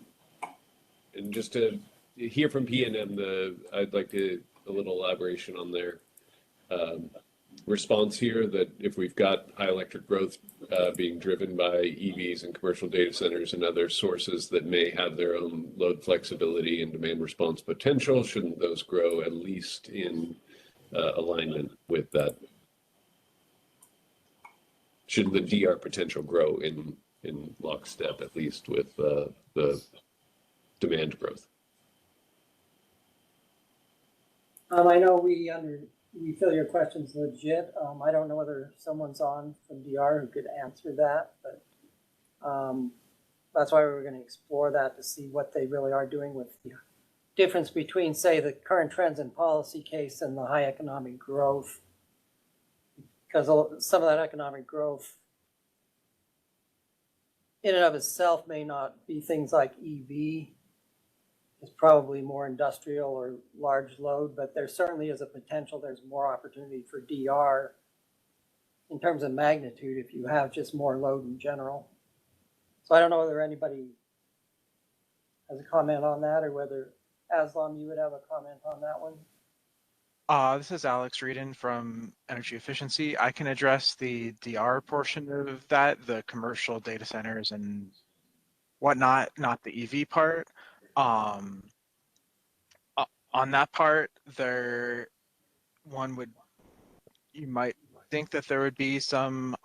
and just to hear from PNM, I'd like a little elaboration on their response here, that if we've got high electric growth being driven by EVs and commercial data centers and other sources that may have their own load flexibility and demand response potential, shouldn't those grow at least in alignment with that? Shouldn't the DR potential grow in lockstep, at least with the demand growth? I know we feel your question's legit. I don't know whether someone's on from DR who could answer that, but that's why we're going to explore that to see what they really are doing with the difference between, say, the current trends and policy case and the high economic growth. Because some of that economic growth in and of itself may not be things like EV. It's probably more industrial or large load, but there certainly is a potential. There's more opportunity for DR in terms of magnitude if you have just more load in general. So I don't know whether anybody has a comment on that, or whether Aslam, you would have a comment on that one. This is Alex Reedon from Energy Efficiency. I can address the DR portion of that, the commercial data centers and whatnot, not the EV part. On that part, you might think that there would be some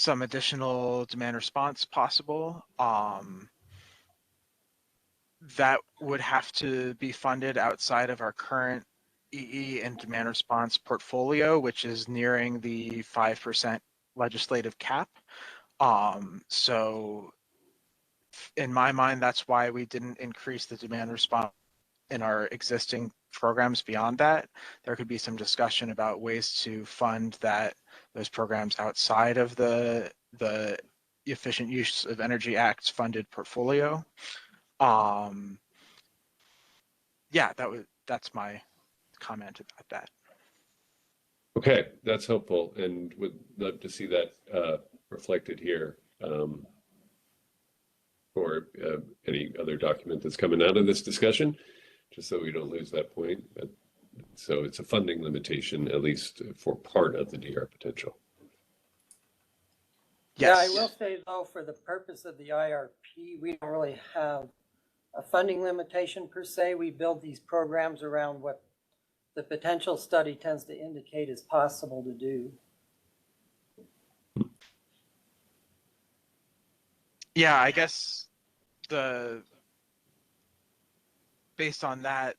additional demand response possible. That would have to be funded outside of our current EE and demand response portfolio, which is nearing the 5% legislative cap. So in my mind, that's why we didn't increase the demand response in our existing programs beyond that. There could be some discussion about ways to fund those programs outside of the Efficient Use of Energy Act's funded portfolio. Yeah, that's my comment about that. Okay, that's helpful, and would love to see that reflected here, or any other document that's coming out of this discussion, just so we don't lose that point. So it's a funding limitation, at least for part of the DR potential. Yeah, I will say though, for the purpose of the IRP, we don't really have a funding limitation per se. We build these programs around what the potential study tends to indicate is possible to do. Yeah, I guess based on that,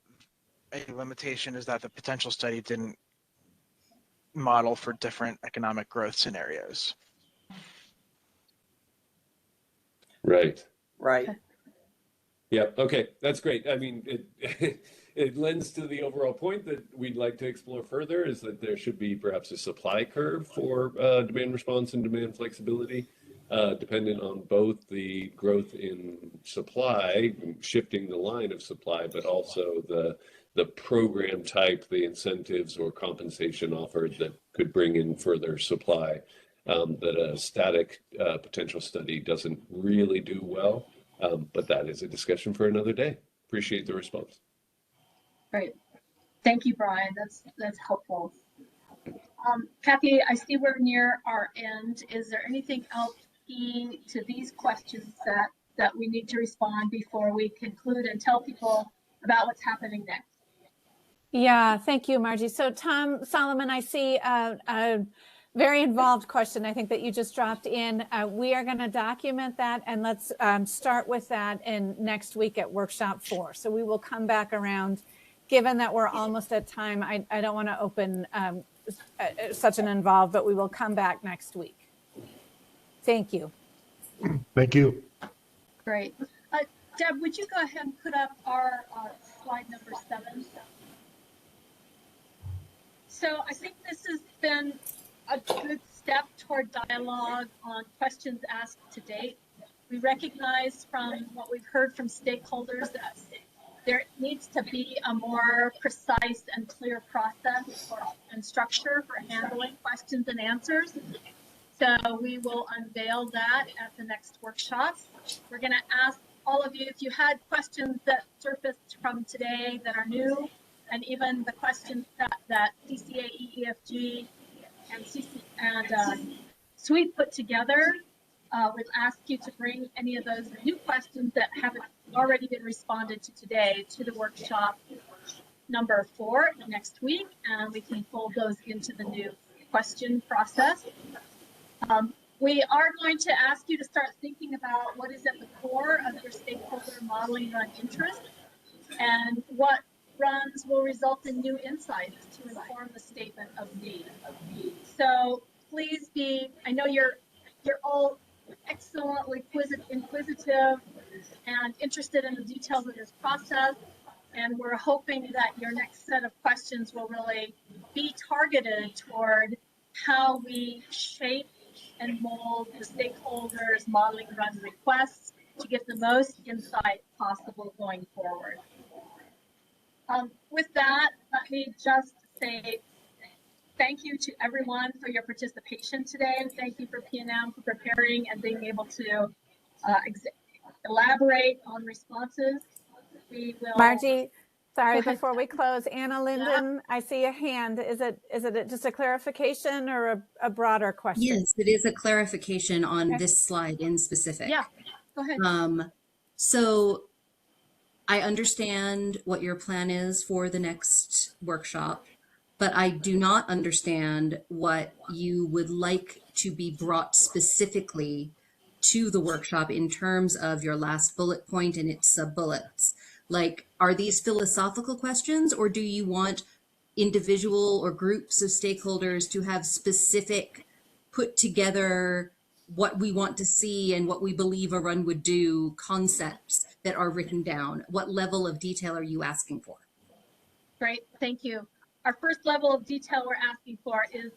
a limitation is that the potential study didn't model for different economic growth scenarios. Right. Right. Yeah, okay, that's great. I mean, it lends to the overall point that we'd like to explore further, is that there should be perhaps a supply curve for demand response and demand flexibility, dependent on both the growth in supply, shifting the line of supply, but also the program type, the incentives or compensation offered that could bring in further supply, that a static potential study doesn't really do well. But that is a discussion for another day. Appreciate the response. Great. Thank you, Brian. That's helpful. Kathy, I see we're near our end. Is there anything else key to these questions that we need to respond before we conclude and tell people about what's happening next? Yeah, thank you, Margie. So Tom Solomon, I see a very involved question, I think, that you just dropped in. We are going to document that, and let's start with that in next week at Workshop 4. So we will come back around. Given that we're almost at time, I don't want to open such an involved, but we will come back next week. Thank you. Thank you. Great. Deb, would you go ahead and put up our slide number 7? So I think this has been a good step toward dialogue on questions asked to date. We recognize from what we've heard from stakeholders that there needs to be a more precise and clear process and structure for handling questions and answers. So we will unveil that at the next workshop. We're going to ask all of you, if you had questions that surfaced from today that are new, and even the questions that CCA, EEFG, and SWEET put together, we'll ask you to bring any of those new questions that haven't already been responded to today to the workshop number 4 next week, and we can fold those into the new question process. We are going to ask you to start thinking about what is at the core of your stakeholder modeling run interest, and what runs will result in new insights to inform the statement of need. So please be, I know you're all excellently inquisitive and interested in the details of this process, and we're hoping that your next set of questions will really be targeted toward how we shape and mold the stakeholders' modeling run requests to get the most insight possible going forward. With that, let me just say thank you to everyone for your participation today, and thank you for PNM for preparing and being able to elaborate on responses. We will. Margie, sorry, before we close, Anna Linden, I see a hand. Is it just a clarification or a broader question? Yes, it is a clarification on this slide in specific. Yeah, go ahead. So I understand what your plan is for the next workshop, but I do not understand what you would like to be brought specifically to the workshop in terms of your last bullet point and its sub-bullets. Like, are these philosophical questions, or do you want individual or groups of stakeholders to have specific, put together what we want to see and what we believe a run would do concepts that are written down? What level of detail are you asking for? Great, thank you. Our first level of detail we're asking for is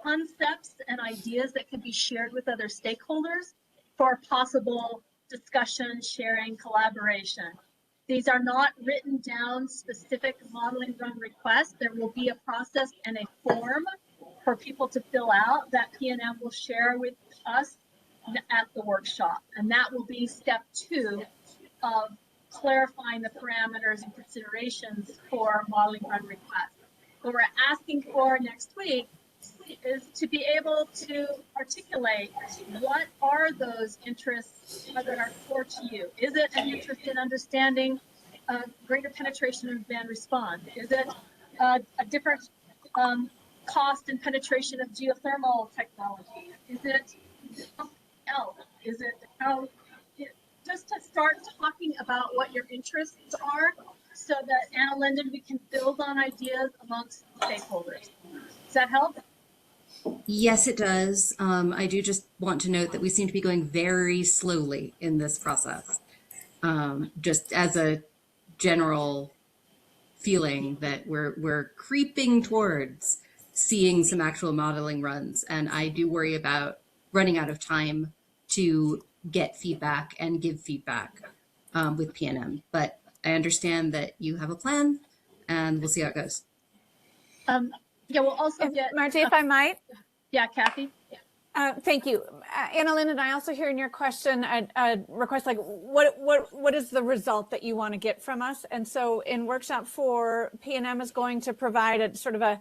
concepts and ideas that can be shared with other stakeholders for possible discussion, sharing, collaboration. These are not written down specific modeling run requests. There will be a process and a form for people to fill out that PNM will share with us at the workshop. And that will be step 2 of clarifying the parameters and considerations for modeling run requests. What we're asking for next week is to be able to articulate what are those interests that are core to you. Is it an interest in understanding greater penetration of band response? Is it a different cost and penetration of geothermal technology? Is it something else? Is it how? Just to start talking about what your interests are, so that Anna Linden, we can build on ideas amongst stakeholders. Does that help? Yes, it does. I do just want to note that we seem to be going very slowly in this process. Just as a general feeling that we're creeping towards seeing some actual modeling runs. And I do worry about running out of time to get feedback and give feedback with PNM. But I understand that you have a plan, and we'll see how it goes. Yeah, we'll also get Marty, if I might. Yeah, Kathy. Thank you, Anna Linden. I also hear in your question a request like, what is the result that you want to get from us? And so in workshop 4, PNM is going to provide a sort of a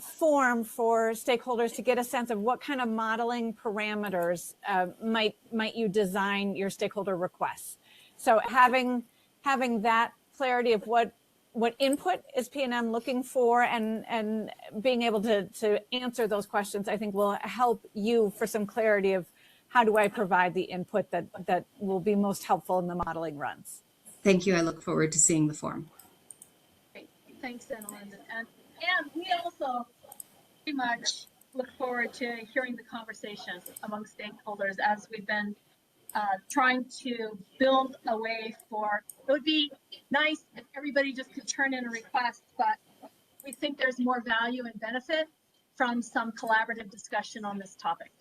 form for stakeholders to get a sense of what kind of modeling parameters might you design your stakeholder requests. So having that clarity of what input is PNM looking for and being able to answer those questions, I think will help you for some clarity of how do I provide the input that will be most helpful in the modeling runs. Thank you. I look forward to seeing the form. Great. Thanks, Anna Linden. And we also pretty much look forward to hearing the conversation among stakeholders as we've been trying to build a way for, it would be nice if everybody just could turn in a request, but we think there's more value and benefit from some collaborative discussion on this topic.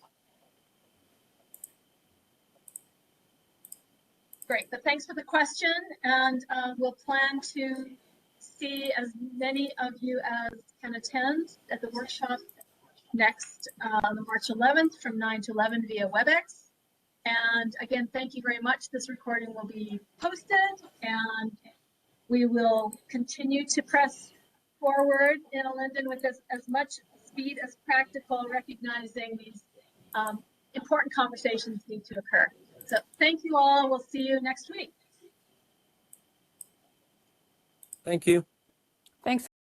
Great, but thanks for the question, and we'll plan to see as many of you as can attend at the workshop next March 11th from 9 to 11 via WebEx. And again, thank you very much. This recording will be posted, and we will continue to press forward, Anna Linden, with as much speed as practical, recognizing these important conversations need to occur. So thank you all. We'll see you next week. Thank you.